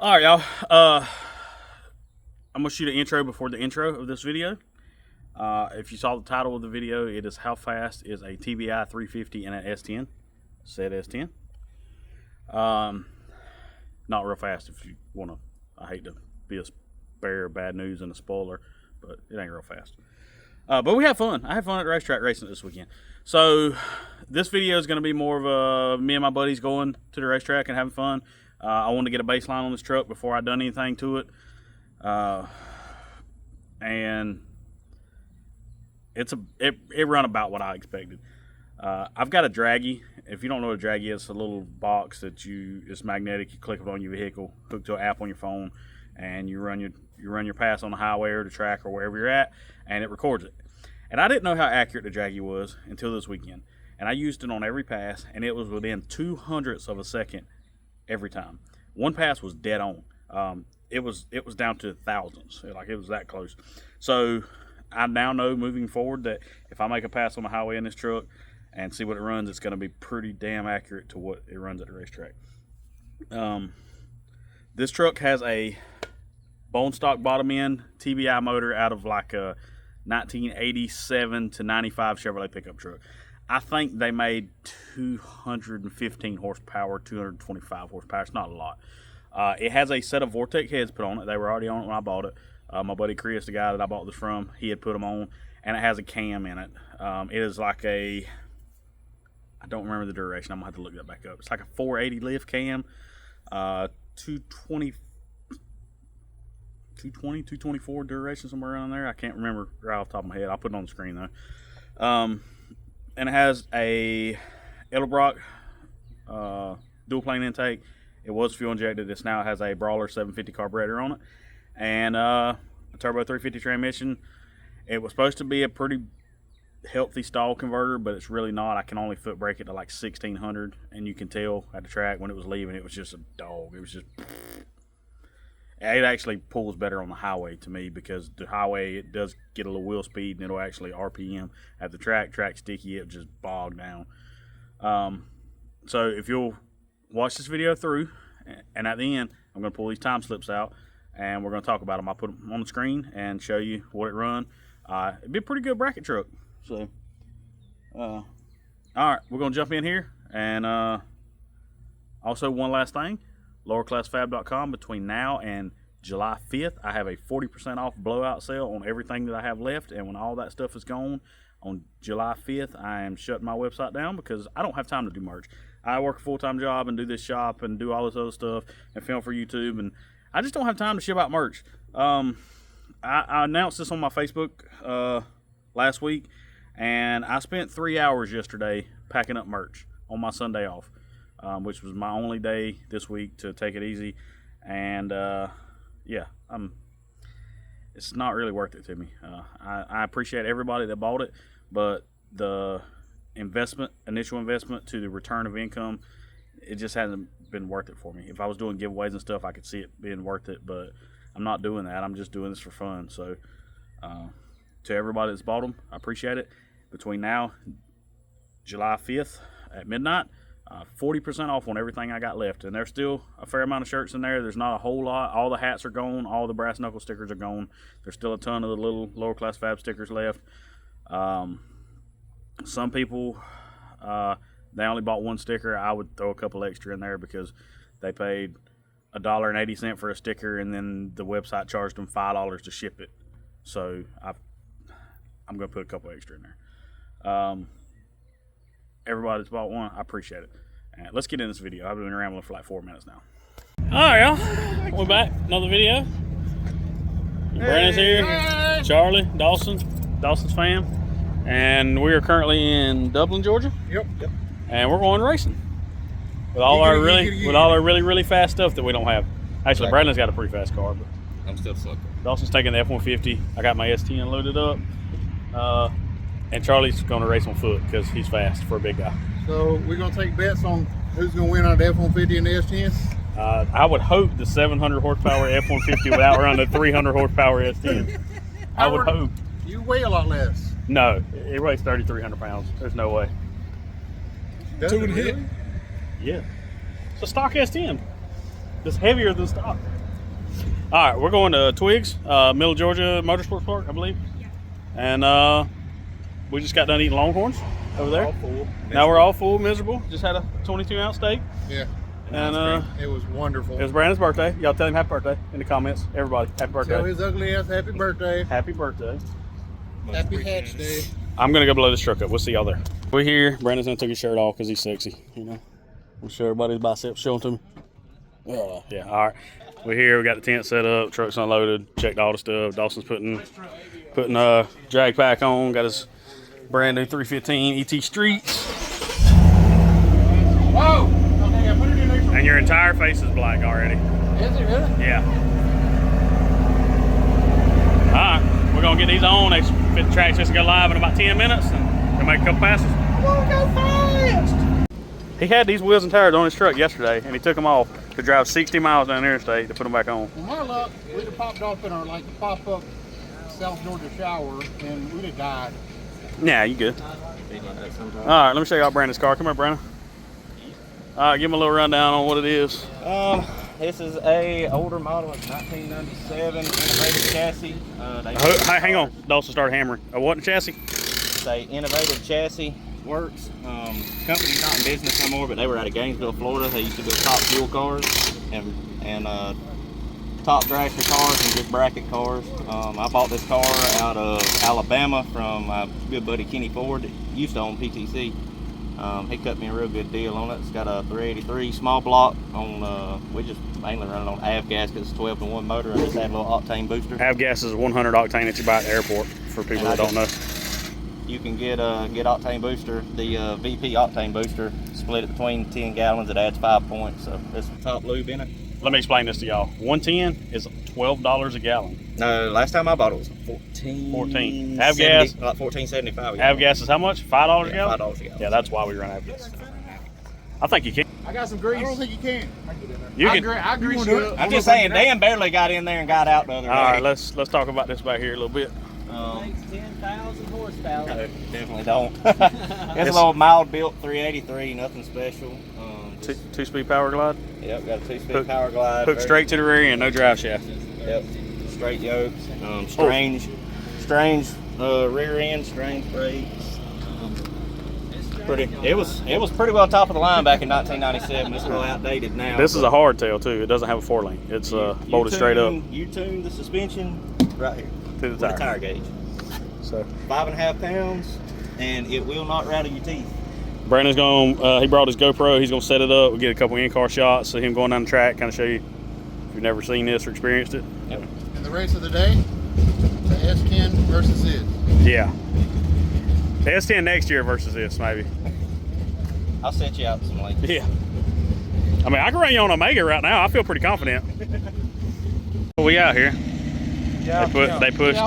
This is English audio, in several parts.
All right, y'all. I'm gonna shoot an intro before the intro of this video. If you saw the title of the video, it is how fast is a TBI 350 and an S10, said S10. Not real fast if you wanna. I hate to be a bearer of bad news and a spoiler, but it ain't real fast. But we had fun. I had fun at the racetrack racing this weekend. So this video is going to be more of me and my buddies going to the racetrack and having fun. I wanted to get a baseline on this truck before I done anything to it. And it run about what I expected. I've got a draggy. If you don't know what a draggy is, it's a little box that it's magnetic. You click it on your vehicle, hook to an app on your phone, and you run your pass on the highway or the track or wherever you're at, and it records it. And I didn't know how accurate the draggy was until this weekend. And I used it on every pass, and it was within 0.02 of a second every time. One pass was dead on. It was down to thousands. Like, it was that close. So I now know moving forward that if I make a pass on the highway in this truck and see what it runs, it's going to be pretty damn accurate to what it runs at the racetrack. This truck has a bone stock bottom end TBI motor out of like a 1987 to 95 Chevrolet pickup truck. I think they made 215 horsepower, 225 horsepower. It's not a lot. It has a set of Vortex heads put on it. They were already on it when I bought it. My buddy Chris, the guy that I bought this from, he had put them on, and it has a cam in it. It is like I don't remember the duration. I'm going to have to look that back up. It's like a 480 lift cam, 224 duration, somewhere around there. I can't remember right off the top of my head. I'll put it on the screen though. And it has a Edelbrock dual plane intake. It was fuel injected. This now has a Brawler 750 carburetor on it, and a turbo 350 transmission. It was supposed to be a pretty healthy stall converter, but it's really not. I can only foot brake it to like 1600, and you can tell at the track when it was leaving, it was just a dog. It was just. It actually pulls better on the highway to me, because the highway, it does get a little wheel speed and it'll actually RPM. At the track sticky, it just bog down. So if you'll watch this video through, and at the end, I'm going to pull these time slips out and we're going to talk about them. I'll put them on the screen and show you what it run. It'd be a pretty good bracket truck. So, all right, we're going to jump in here. And also, one last thing. lowerclassfab.com, between now and July 5th, I have a 40% off blowout sale on everything that I have left, and when all that stuff is gone on July 5th, I am shutting my website down because I don't have time to do merch. I work a full-time job and do this shop and do all this other stuff and film for YouTube, and I just don't have time to ship out merch. I announced this on my Facebook last week, and I spent 3 hours yesterday packing up merch on my Sunday off. Which was my only day this week to take it easy, and yeah, it's not really worth it to me. I appreciate everybody that bought it, but the initial investment to the return of income, it just hasn't been worth it for me. If I was doing giveaways and stuff, I could see it being worth it, but I'm not doing that. I'm just doing this for fun. So to everybody that's bought them, I appreciate it. Between now July 5th at midnight, 40% off on everything I got left, and there's still a fair amount of shirts in there. There's not a whole lot. All the hats are gone. All the brass knuckle stickers are gone. There's still a ton of the little lower class fab stickers left. Some people, they only bought one sticker. I would throw a couple extra in there because they paid $1.80 for a sticker, and then the website charged them $5 to ship it. So I'm going to put a couple extra in there. Everybody that's bought one, I appreciate it. And let's get in this video. I've been rambling for like 4 minutes now. All right, y'all. We're back. Another video. Brandon's here. Hey. Charlie, Dawson's fam. And we are currently in Dublin, Georgia. Yep. And we're going racing. With all our really fast stuff that we don't have. Actually, exactly. Brandon's got a pretty fast car, but I'm still sucking. Dawson's taking the F-150. I got my S10 loaded up. And Charlie's going to race on foot because he's fast for a big guy. So we're going to take bets on who's going to win out of the F-150 and the S10? I would hope the 700 horsepower F-150 would outrun the 300 horsepower S10. I would hope. You weigh a lot less. No, it weighs 3,300 pounds. There's no way. Does it really? Yeah. It's a stock S10. Just heavier than stock. All right, we're going to Twiggs, Middle Georgia Motorsports Park, I believe. And we just got done eating Longhorns over there. All full. Now we're all full, miserable. Just had a 22-ounce steak. Yeah. And it was wonderful. it was Brandon's birthday. Y'all tell him happy birthday in the comments. Everybody, happy birthday. Tell his ugly ass happy birthday. Happy birthday. Happy Hatch Day. I'm gonna go blow this truck up. We'll see y'all there. We're here. Brandon's gonna take his shirt off because he's sexy. You know, we'll show everybody his biceps. Show them to me. Yeah. All right. We're here. We got the tent set up. Truck's unloaded. Checked all the stuff. Dawson's putting drag pack on. Got his brand new 315 ET Streets. Whoa! Okay, I put it in there. And your entire face is black already. Is it really? Yeah. All right. We're gonna get these on. They fit the track just to go live in about 10 minutes, and we'll make a couple passes. Come on, go fast! He had these wheels and tires on his truck yesterday, and he took them off to drive 60 miles down the interstate to put them back on. Well, my luck, we'd have popped off in our pop-up South Georgia shower, and we'd have died. Yeah, you good. All right, let me show you out Brandon's car. Come here, Brandon. All right, give him a little rundown on what it is. This is a older model. It's 1997 innovative chassis. Hang on, Dawson started hammering. A what chassis? It's a innovative chassis. Works. Company's not in business no more, but they were out of Gainesville, Florida. They used to build top fuel cars and top dragster cars and just bracket cars. I bought this car out of Alabama from my good buddy Kenny Ford that used to own PTC. He cut me a real good deal on it. It's got a 383 small block on, we just mainly run it on avgas because it's 12-to-1 motor and just add a little octane booster. Avgas is 100 octane that you buy at the airport for people that don't know. You can get octane booster, the VP octane booster, split it between 10 gallons. It adds 5 points, so there's top lube in it. Let me explain this to y'all. 110 is $12 a gallon. No, last time I bought it was 14. Avgas? Like 14.75. Avgas is how much? $5 a gallon? $5 a gallon. Yeah, that's why we run avgas. I think you can. I got some grease. I don't think you can. You can. I grease you up. I'm just saying, Dan barely got in there and got out the other day. All right, let's talk about this back here a little bit. 10,000 horsepower. No, definitely don't. It's a little mild built 383, nothing special. Two-speed power glide. Yep, got a 2-speed power glide. Hook straight to the rear end, no drive shaft. Yep, straight yokes. Strange rear end, strange brakes. It was pretty well top of the line back in 1997. It's a little outdated now. This is a hardtail too. It doesn't have a 4-lane. It's bolted straight up. You tune the suspension right here To the with tire. a tire gauge. So 5.5 pounds, and it will not rattle your teeth. Brandon's going. He brought his GoPro. He's gonna set it up. We'll get a couple in-car shots of him going down the track. Kind of show you if you've never seen this or experienced it. Yep. And the race of the day, the S10 versus this. Yeah. The S10 next year versus this maybe. I'll set you out some links. Yeah. I mean, I can run you on Omega right now. I feel pretty confident. We out here. Yeah. They pushed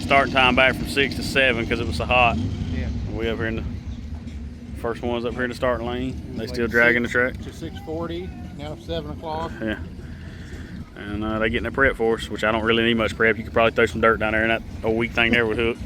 starting time back from 6 to 7 because it was so hot. Yeah. We up here in the first ones up here in the starting lane. They still dragging the track. To 6:40. Now 7 o'clock. Yeah. And they getting a prep for us, which I don't really need much prep. You could probably throw some dirt down there, and that old weak thing there would hook.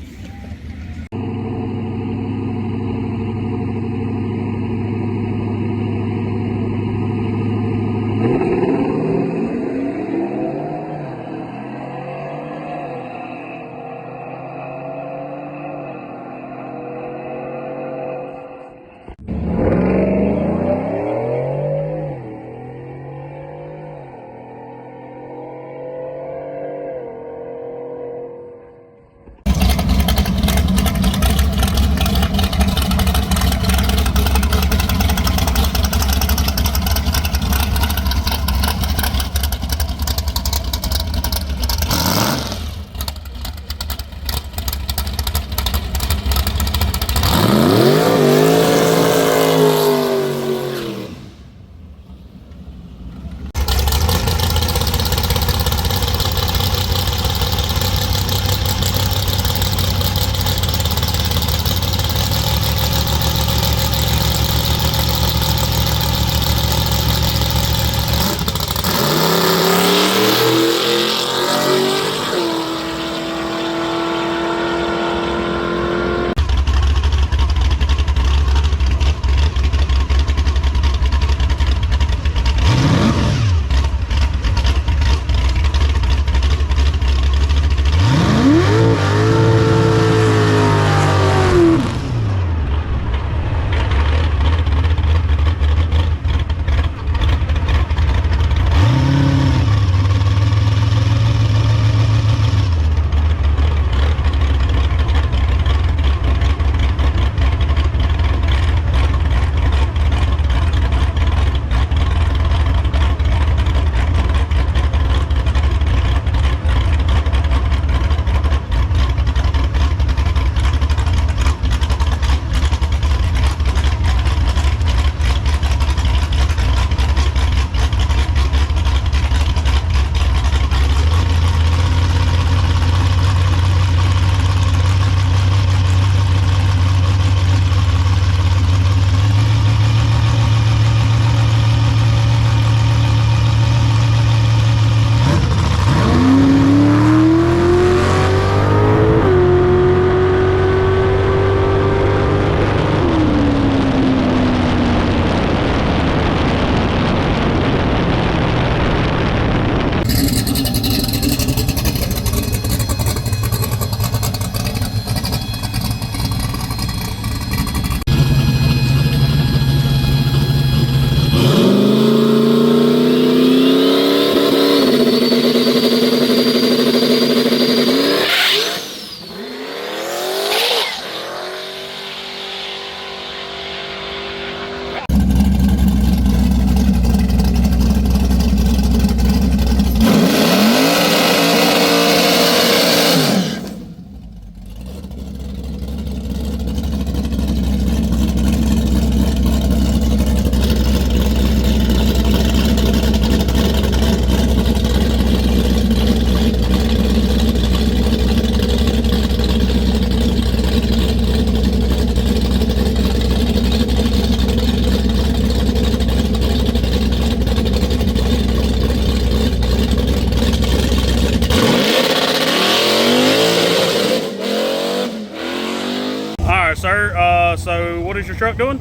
What is your truck doing?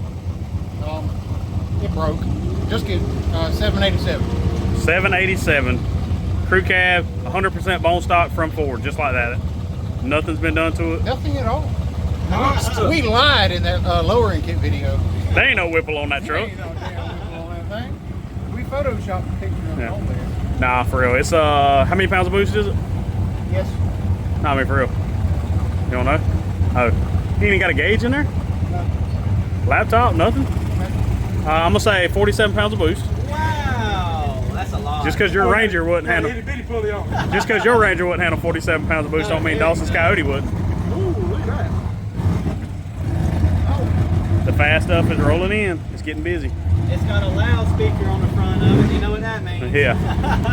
It broke. Just get 787. 787. Crew cab, 100% bone stock from Ford, just like that. Nothing's been done to it. Nothing at all. We lied in that lowering kit video. There ain't no Whipple on that truck. Ain't no damn Whipple on that thing. We photoshopped a picture of it on there. Nah, for real. It's how many pounds of boost is it? Yes. Nah, I mean for real. You don't know? Oh, you ain't got a gauge in there? No. Laptop, nothing? I'm gonna say 47 pounds of boost. Wow, that's a lot. Just because your Ranger wouldn't handle. Just because your Ranger wouldn't handle 47 pounds of boost don't mean Dawson's Coyote would. Ooh, look at that. The fast stuff is rolling in. It's getting busy. It's got a loudspeaker on the front of it. You know what that means? Yeah.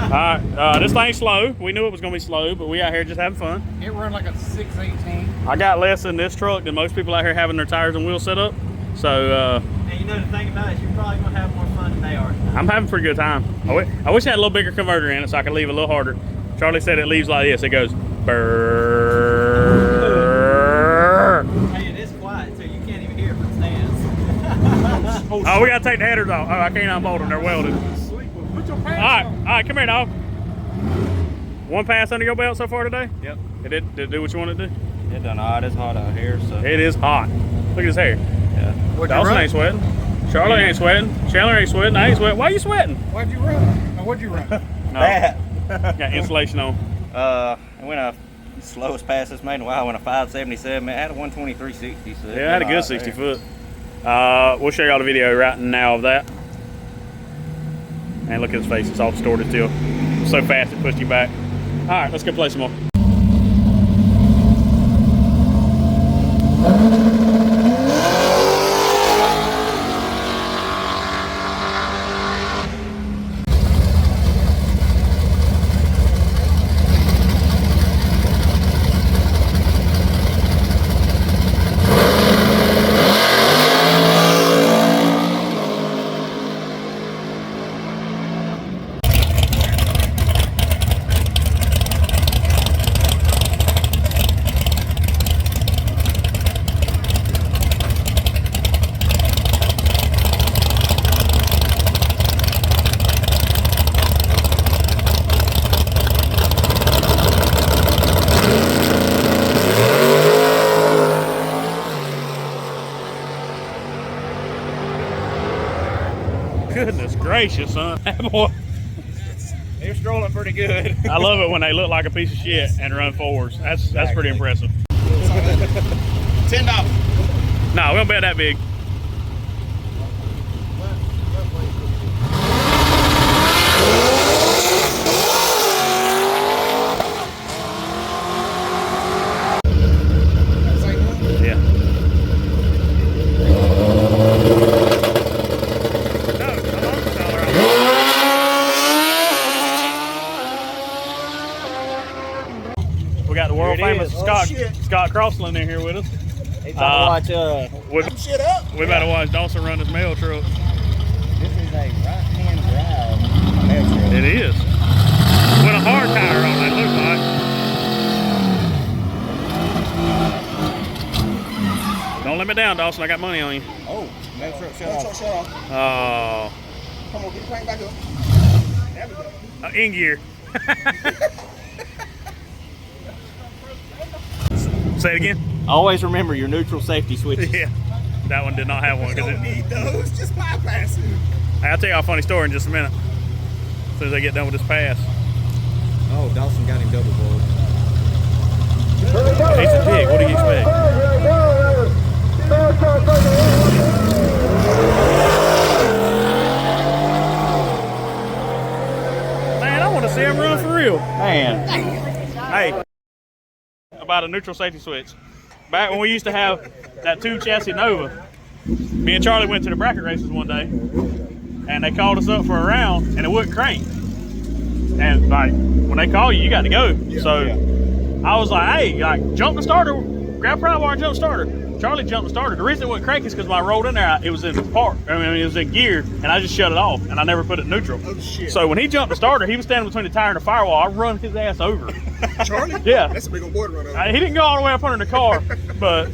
All right. This thing's slow. We knew it was gonna be slow, but we out here just having fun. It run like a 618. I got less in this truck than most people out here having their tires and wheels set up. So And you know the thing about it, you're probably gonna have more fun than they are. I'm having a pretty good time. I wish I had a little bigger converter in it so I could leave a little harder. Charlie said it leaves like this. It goes brrrr. Hey, it is quiet too. You can't even hear it from stands. Oh, we gotta take the headers off. Oh, I can't unbolt them. They're welded. Put your All pants on. right, come here, dog. One pass under your belt so far today? Yep. Did it do what you wanted to do? It done hot. It's hot out here, so. It is hot. Look at his hair. Yeah. What'd you Dawson run? ain't sweating. Charlie ain't sweating. Chandler ain't sweating. I ain't sweating. Why are you sweating? What'd you run? What'd you run? No. That. Got insulation on. I went a slowest pass this made in a while. I went a 577. Man, I had a 123.60. So Yeah, I had a good 60 foot. We'll show y'all the video right now of that. And look at his face. It's all distorted still. So fast it pushed you back. All right, let's go play some more. Goodness gracious, son. That boy. They're strolling pretty good. I love it when they look like a piece of shit and run forwards. That's pretty impressive. $10. No, we don't bet that big. Yeah. We got the world Here it famous is. Oh, Scott shit. Crossland in here with us. Hey, watch, We, shit up. we better watch Dawson run his mail truck. This is a right-hand drive mail truck. It is. With a hard tire on it, looks like. Don't let me down, Dawson. I got money on you. Oh, mail truck shut off. Oh, Come on, get the crank back up. There we go. in gear. Say it again. Always remember your neutral safety switches. Yeah, that one did not have one. Don't need those, just bypass it. I'll tell you a funny story in just a minute. As soon as I get done with this pass. Oh, Dawson got him double boiled. He's a pig. What do you expect? Man, I want to see him run for real. Man. Hey, about a neutral safety switch. Back when we used to have that 2 chassis Nova, me and Charlie went to the bracket races one day, and they called us up for a round, and it wouldn't crank. And like when they call you, you got to go. So I was like, hey, like jump the starter, grab pry bar and jump starter. Charlie jumped the starter. The reason it wouldn't crank is because when I rolled in there, it was in park. I mean, it was in gear, and I just shut it off, and I never put it in neutral. Oh, shit. So when he jumped the starter, he was standing between the tire and the firewall. I run his ass over. Charlie? Yeah. That's a big old boy to run over. He didn't go all the way up under the car, but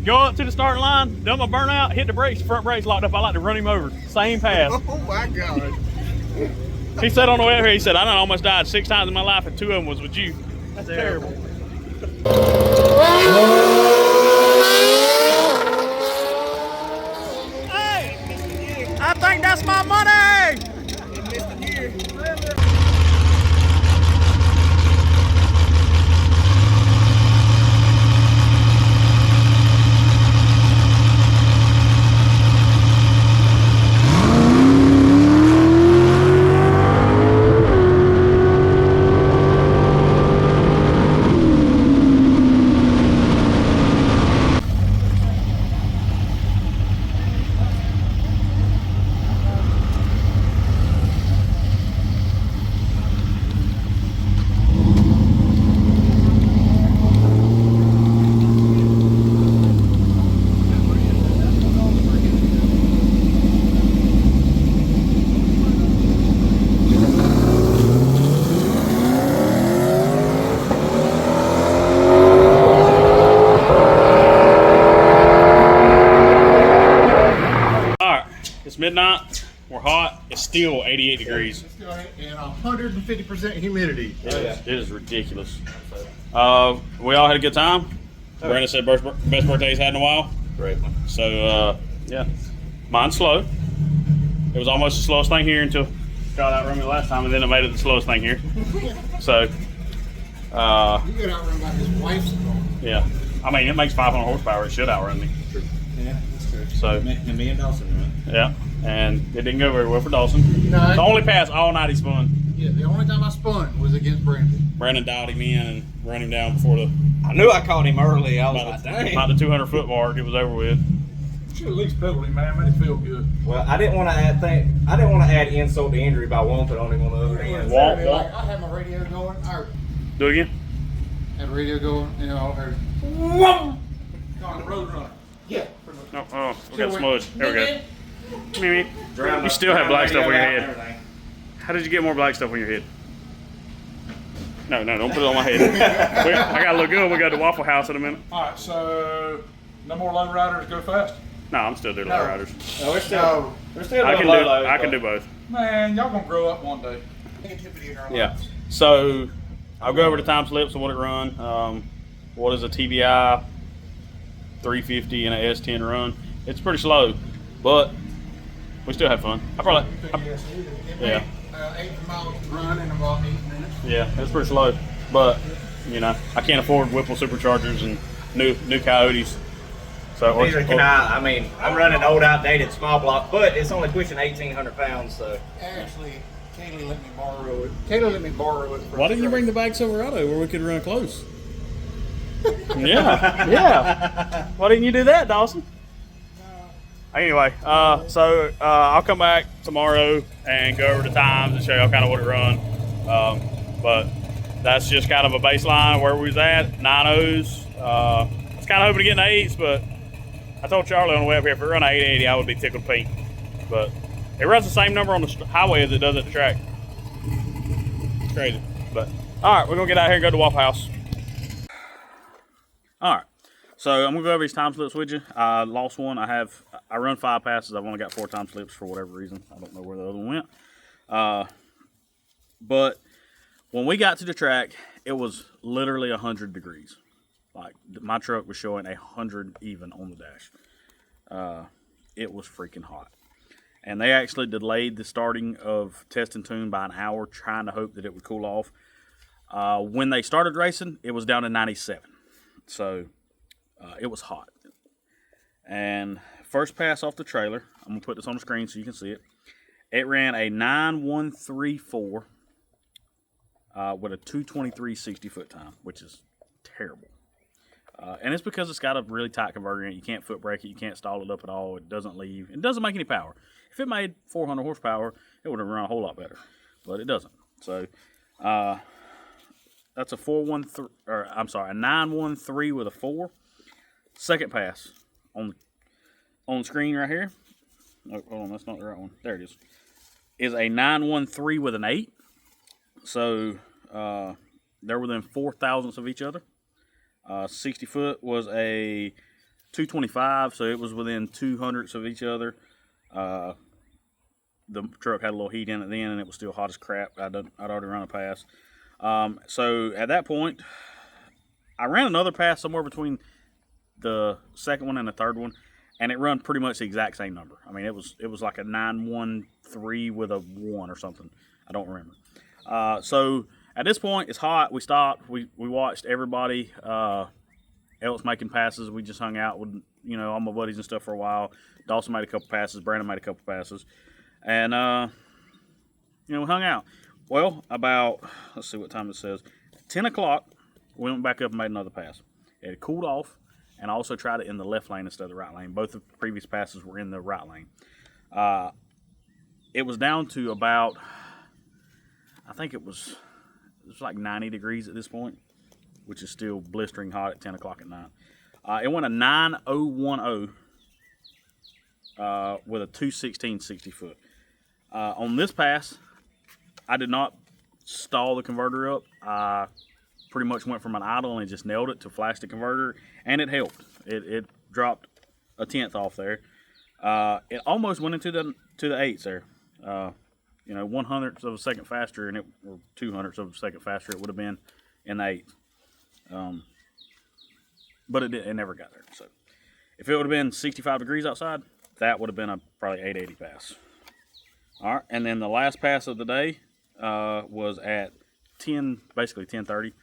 go up to the starting line, dump my burnout, hit the brakes, front brakes locked up. I like to run him over. Same path. Oh my God. He said on the way up here, he said, I done almost died 6 times in my life and 2 of them was with you. That's terrible. Hey! I think that's my money! Midnight, we're hot. It's still 88 degrees. It's still and 150% humidity. It is ridiculous. We all had a good time. Brandon said best birthday he's had in a while. Great. So yeah, mine's slow. It was almost the slowest thing here until Scott outrun me last time, and then it made it the slowest thing here. So You get outrun by his wife's car. yeah, I mean it makes 500 horsepower. It should outrun me. Yeah, that's true. So And me and Dawson run. yeah, and it didn't go very well for Dawson. No, The only pass all night he spun. yeah, the only time I spun was against Brandon. Brandon dialed him in and ran him down before the I knew I caught him early. I was like, dang. about the 200-foot mark. It was over with. Should at least pedal him, man. Made it feel good. Well, I didn't want to add insult to injury by whomping on him on the other end. Womp, womp. Like, I had my radio going. I Do it again. had the radio going, you know, I heard whoom! On the road runner. Yeah. Oh, we got a smudge. There we go. Mimi. You still have black stuff on your head. How did you get more black stuff on your head? No, don't put it on my head. I gotta look good. We got to Waffle House in a minute. All right, so no more low riders go fast. No, I'm still doing low riders. No, we're No. still I doing can do. low-lows, I can but- do both. Man, y'all gonna grow up one day. Negativity in our Yeah. lives. So I'll go over the time slips and what it run. What is a TBI 350 and a S10 run? It's pretty slow, but we still have fun. Yeah. 8 miles run in about 8 minutes. Yeah, it's pretty slow, but you know I can't afford Whipple superchargers and new Coyotes. So Neither can I. I mean, I'm running old, outdated small block, but it's only pushing 1,800 pounds, so. Actually, Kaylee let me borrow it. Kaylee let me borrow it. Why didn't you bring the bag Silverado where we could run close? Yeah. Why didn't you do that, Dawson? Anyway, so I'll come back tomorrow and go over the times and show y'all kind of what it run. But that's just kind of a baseline where we was at, 9.0s. I was kind of hoping to get in the 8s, but I told Charlie on the way up here, if it run 880, I would be tickled pink. But it runs the same number on the highway as it does at the track. It's crazy. But all right, we're gonna get out here and go to Waffle House. All right, so I'm gonna go over these time slips with you. I lost one. I run 5 passes. I've only got 4 time slips for whatever reason. I don't know where the other one went. But when we got to the track, it was literally 100 degrees. Like my truck was showing 100 even on the dash. It was freaking hot. And they actually delayed the starting of test and tune by an hour, trying to hope that it would cool off. When they started racing, it was down to 97. So it was hot. And first pass off the trailer, I'm going to put this on the screen so you can see it. It ran a 9.134 with a 2:23 60-foot time, which is terrible. And it's because it's got a really tight converter in it. You can't foot brake it. You can't stall it up at all. It doesn't leave. It doesn't make any power. If it made 400 horsepower, it would have run a whole lot better. But it doesn't. So that's a 9.13 with a 4. Second pass on the screen right here. Oh, hold on, that's not the right one. There it is. Is a 9.13 with an 8. So they're within 4 thousandths of each other. 60 foot was a 225, so it was within 200ths of each other. The truck had a little heat in it then, and it was still hot as crap. I'd already run a pass. So at that point, I ran another pass somewhere between the second one and the third one, and it run pretty much the exact same number. I mean, it was like a 913 with a 1 or something. I don't remember. So at this point, it's hot. We stopped. We watched everybody else making passes. We just hung out with all my buddies and stuff for a while. Dawson made a couple passes. Brandon made a couple passes. And, we hung out. Well, about, let's see what time it says, 10 o'clock, we went back up and made another pass. It had cooled off, and I also tried it in the left lane instead of the right lane. Both of the previous passes were in the right lane. It was down to about, I think it was like 90 degrees at this point, which is still blistering hot at 10 o'clock at night. It went a 9010 with a 216 60 foot. On this pass, I did not stall the converter up. I pretty much went from an idle and just nailed it to flash the converter, and it helped. It dropped a tenth off there. It almost went into the eights there. 1/100th of a second faster, or 2/100ths of a second faster, it would have been in the eights. But it never got there. So if it would have been 65 degrees outside, that would have been a probably 880 pass. All right, and then the last pass of the day was at 10:30,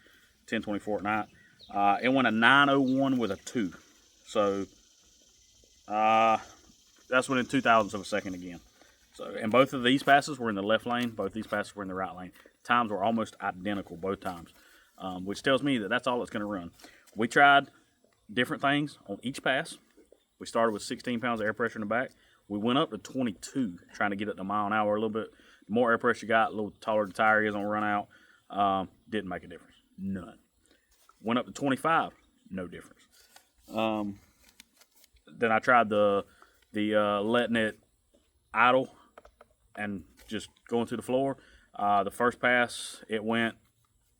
10:24 at night. It went a 901 with a 2. So that's within 2,000ths of a second again. So, and both of these passes were in the left lane. Both these passes were in the right lane. Times were almost identical both times, which tells me that that's all it's going to run. We tried different things on each pass. We started with 16 pounds of air pressure in the back. We went up to 22, trying to get it to mile an hour a little bit. The more air pressure you got, a little taller the tire is on run out. Didn't make a difference. None. Went up to 25, no difference. Then I tried the letting it idle and just going to the floor. The first pass, it went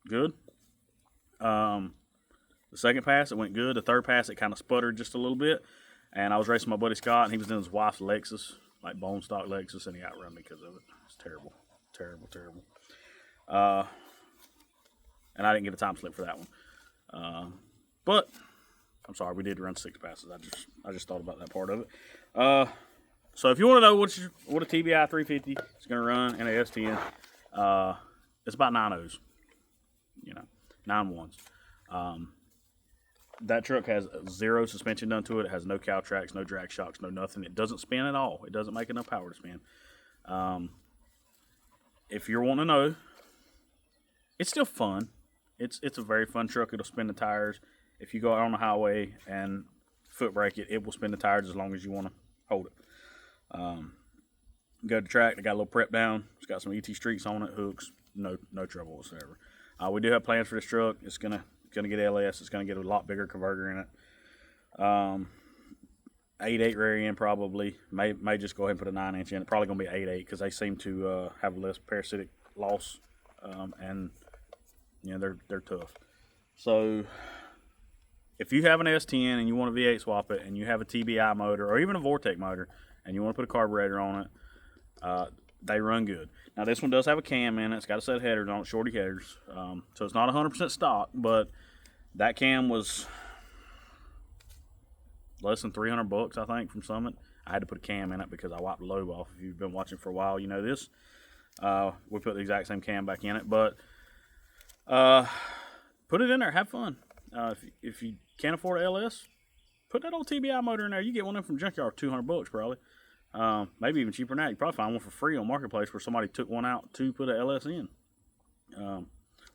good. The second pass, it went good. The third pass, it kind of sputtered just a little bit. And I was racing my buddy Scott, and he was in his wife's Lexus, like bone stock Lexus, and he outrun me because of it. It's terrible. Terrible, terrible. And I didn't get a time slip for that one. But I'm sorry, we did run 6 passes. I just thought about that part of it. So if you want to know what a TBI 350 is going to run in a S10, it's about 9 O's, 9 ones. That truck has 0 suspension done to it. It has no cow tracks, no drag shocks, no nothing. It doesn't spin at all. It doesn't make enough power to spin. If you're wanting to know, it's still fun. It's a very fun truck. It'll spin the tires. If you go out on the highway and foot brake it, it will spin the tires as long as you want to hold it. Go to the track. They got a little prep down. It's got some ET streaks on it, hooks. No trouble whatsoever. We do have plans for this truck. It's gonna get LS. It's gonna get a lot bigger converter in it. 8.8 rear end probably. May just go ahead and put a 9-inch in it. Probably gonna be 8.8 because they seem to have less parasitic loss, and they're tough. So if you have an S10 and you want to V8 swap it, and you have a TBI motor or even a Vortec motor, and you want to put a carburetor on it, they run good. Now this one does have a cam in it. It's got a set of headers on it, shorty headers. So it's not 100% stock, but that cam was less than $300, I think, from Summit. I had to put a cam in it because I wiped the lobe off. If you've been watching for a while, you know this. We put the exact same cam back in it, but put it in there, have fun. If you can't afford an LS, put that old TBI motor in there. You get one of them from junkyard, $200 probably. Maybe even cheaper than that. You probably find one for free on Marketplace where somebody took one out to put an LS in.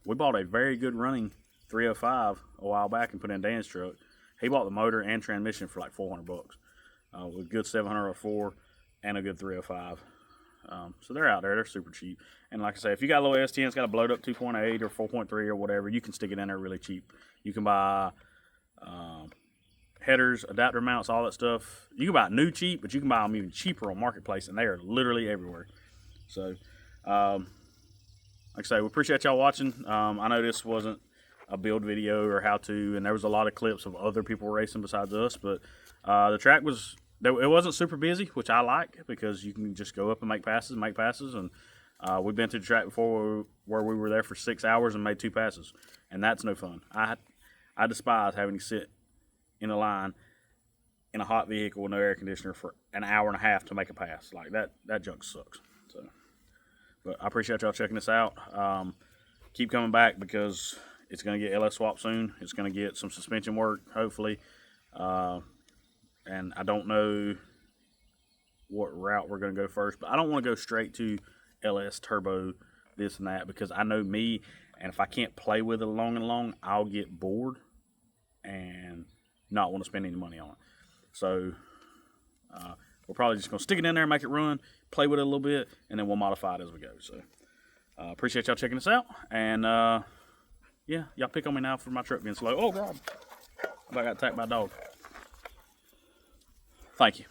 We bought a very good running 305 a while back and put in Dan's truck. He bought the motor and transmission for like $400 with a good 704 and a good 305. So they're out there. They're super cheap. And like I say, if you got a little S10, it's got a blowed up 2.8 or 4.3 or whatever, you can stick it in there really cheap. You can buy headers, adapter mounts, all that stuff. You can buy it new cheap, but you can buy them even cheaper on Marketplace, and they are literally everywhere. So, like I say, we appreciate y'all watching. I know this wasn't a build video or how to, and there was a lot of clips of other people racing besides us. But the track was, it wasn't super busy, which I like because you can just go up and make passes, and we've been to the track before where we were there for 6 hours and made 2 passes, and that's no fun. I despise having to sit in a line in a hot vehicle with no air conditioner for an hour and a half to make a pass. Like that junk sucks. So, but I appreciate y'all checking this out. Keep coming back because it's going to get LS swap soon. It's going to get some suspension work, hopefully. And I don't know what route we're going to go first, but I don't want to go straight to LS turbo, this and that, because I know me, and if I can't play with it long, I'll get bored and not want to spend any money on it. So we're probably just going to stick it in there, make it run, play with it a little bit, and then we'll modify it as we go. So appreciate y'all checking us out. And yeah, y'all pick on me now for my truck being slow. Oh, God. I got attacked by a dog. Thank you.